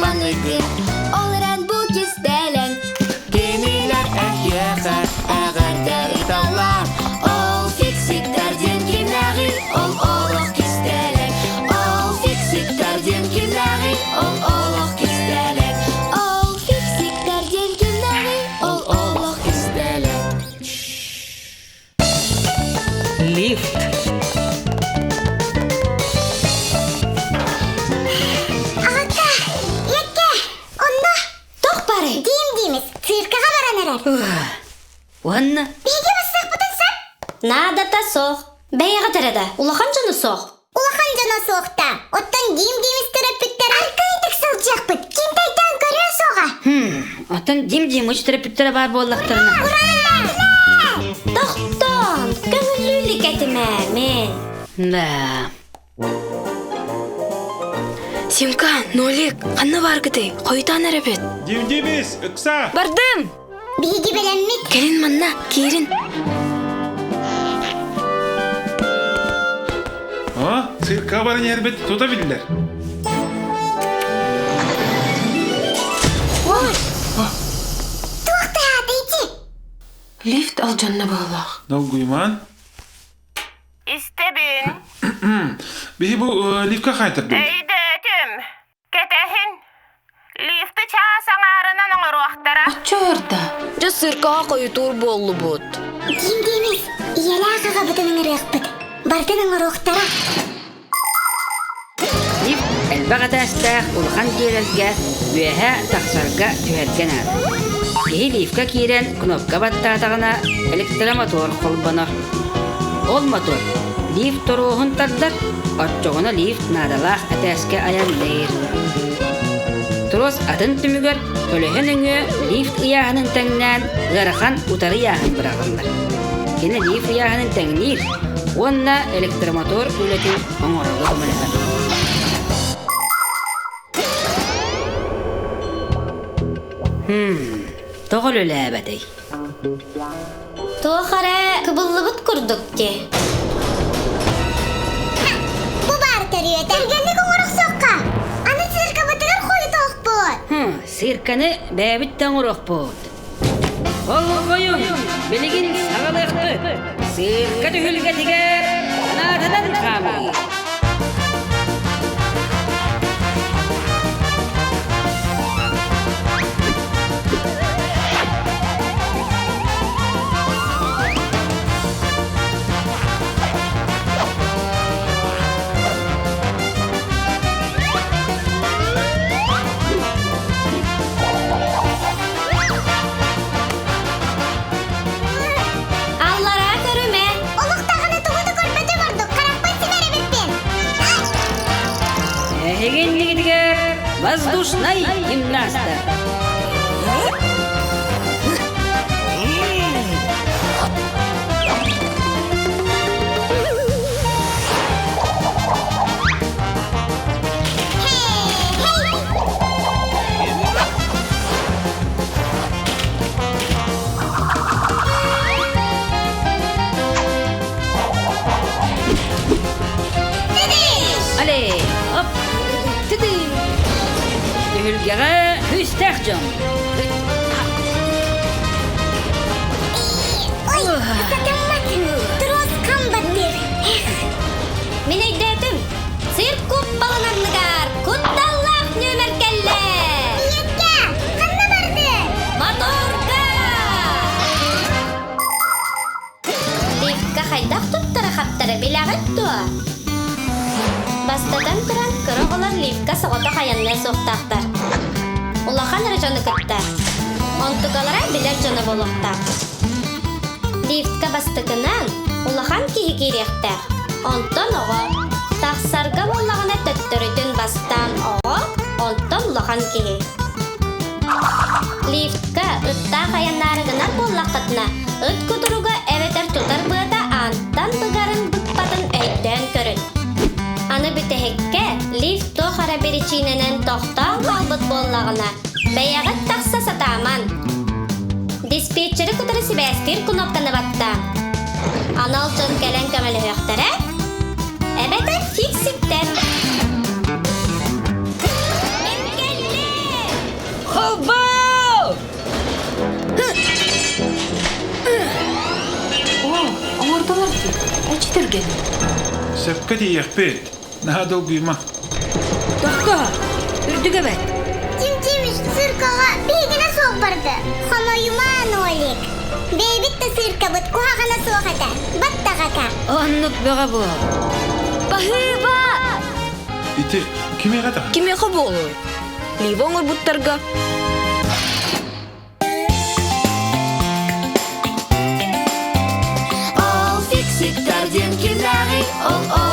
баныгын, оларан бу кистелен. Кемилер әхьяға, әғәрді ыталла, ол фиксиктерден кимнәғи, ол олық кистелен. Ол фиксиктерден кимнәғи, ол олық кистелен. Ол фиксиктерден кимнәғи, ол олық кистелен. Лифт. Ағатта, екке, онда. Тоқ бары. Дейміз, циркаға баран әрәр. Уанна. Беге бассақ бұтын сап? Надата соқ. Бәйіға тәреді. Улахан жаны соқ. Улахан жана соқта. Оттан дейміз терапевттер арқайдық сылжақ бұт. Кем тайтан көрі соға? Атын дим терапевттері бар боллақтарына. Тоқтан, көңіллілік әтіме, мен. Да. Симка, нолик, қанны бар кіді, қойтан әрәбет. Дим-димис, ықса! Бардым! Беге беләнмет. Келін манна, кейрін. Цирка барын әрбет tutabilirler. Тоқта, дейті. Лифт ал жанна бағалақ. Долгуйман. İstebin. Bihi bu lifka kaytırdı. Eydetim. Ketehin. Lifti çağsan ağrınan oğru aktara. Açı орда. Жа сырқаға қойытуыр болу бұд. Дейміз, иелі ағаға бұтының ұрық бұт. Бардының ұрықтара. Лифт әлбәғі тәстәқ улахан кейрелге үйәһә тақсарға түйәрген ады. Кейі лифтка кейрен кнопка баттағына электромотор қолбанар. Ол мотор лифт торуғын тардар, отчоғына лифт надалақ әтәске аянлайыр. Турос атын түмігер төліхін үңі лифт ұяғының тәңнен ғарақан ұтары яғын бірағындар. Кені лифт ұяғының тәңнер, онна электромотор үлетін оңырығы өміліғын. Тоғыл өлі әбәдей. Тоқара кыбылы бұд күрдік те. Бұ бар түріет. Әргенлігі ұрық соққа. Аны цирка бұтығыр қойы тоқ бұд. Сирканы бәбіттен ұрық бұд. Ол қойым, білігін сағалықты. Сирка түхілге тігер, қанатынан қамы. Аллара көріме. Олықтағыны тұғыды көрпеті бардық. Қарақпай сібәрі бітпен. Әйгенлігі тігер, воздушнай гимнаста. Але, оп, тіді. Түхілгеға хүстәқ жон. Ой, сатаммат. Тұрос қамбаттыр. Мен әйдәтім. Цирк көп балынарныгар. Құтталлақ нөмір кәлі. Екке, қанна барды? Моторка! Лифтка қайдақ тұттары қаптары білағыт туа. Бастадан тұран кырығылар лифтка соғыта қаянны соқтақтар. Улахан рыжаны күтті. Онтуғалара білер жаны болуқтар. Лифтка бастығынан улахан кейі керектер. Онтон оғы. Тақсарға болағына төттірітін бастан оғы. Онтон улахан кейі. Лифтка ытта қаяннарығынан боллақытына. Ыт күтіруға әветер тұтар бұғыда анттан бұғарын бұқпатын өйттен көрін. Аны бүтәһеккә лифт тохара беричиненен тохтан қалбыт боллағына. Бәяғыт тақса сатаман. Диспетчері күтірі сібәстір кнопканы батта. Анал жон кәлен көмілі өқтірі. Әбәті фикситтер. Сырка тиехпет. Наха долгуйма. Тохко, үрдүгө бет. Тимтимиш сыркаға бейгіне соқ барды. Хамайыма Нолик. Бейбит та сырка бұт куағана соқата. Баттағака. Оннук бөға бұл. Бахыба! Ити, киме гата? Киме болу? Ливоңор буттарга. Ол фиксиктарден кинари, ол